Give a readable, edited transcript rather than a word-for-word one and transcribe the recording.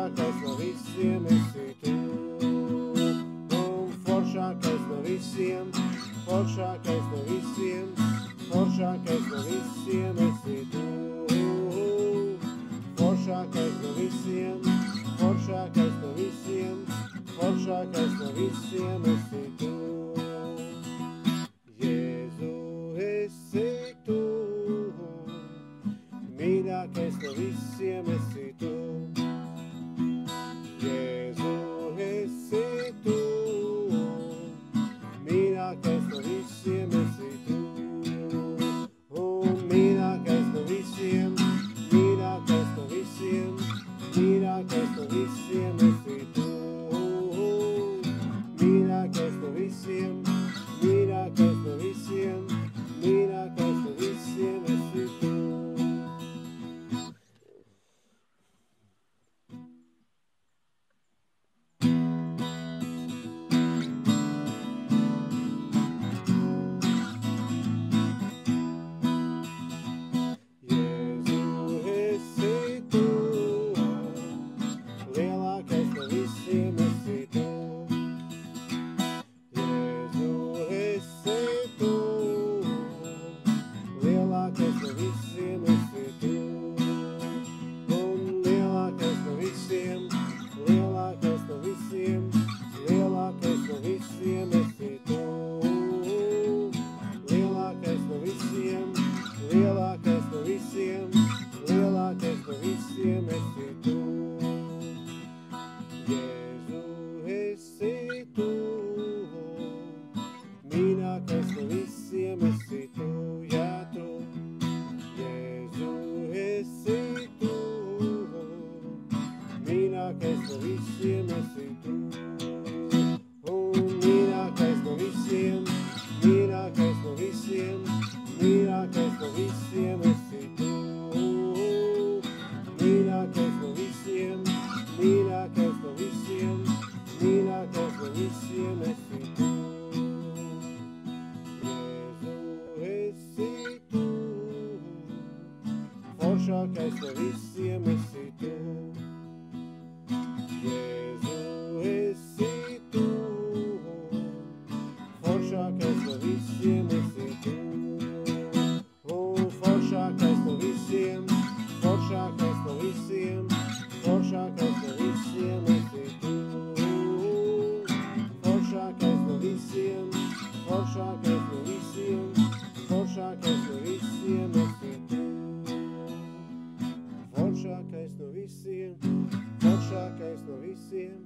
foršākais no visiem esi tu. Un foršākais no visiem, foršākais no visiem, foršākais no visiem esi tu. Foršākais no visiem, foršākais no visiem, foršākais no visiem esi tu. Jēzu, esi tu, mīļākais no visiem esi tu. Jēzu, esi tu, mīļākais no visiem esi tu. Un mīļākais no visiem, mīļākais no visiem, mīļākais no visiem esi tu. Mīļākais no visiem, mīļākais no visiem, mīļākais no visiem esi tu. Foršākais no visiem esi tu. Jēzu, esi tu. Foršākais no visiem esi tu. Un foršākais no visiem, foršākais no visiem, foršākais no visiem esi tu. Foršākais no visiem, foršākais no visiem, foršākais no visiem esi tu. Foršākais no visiem, foršākais no visiem,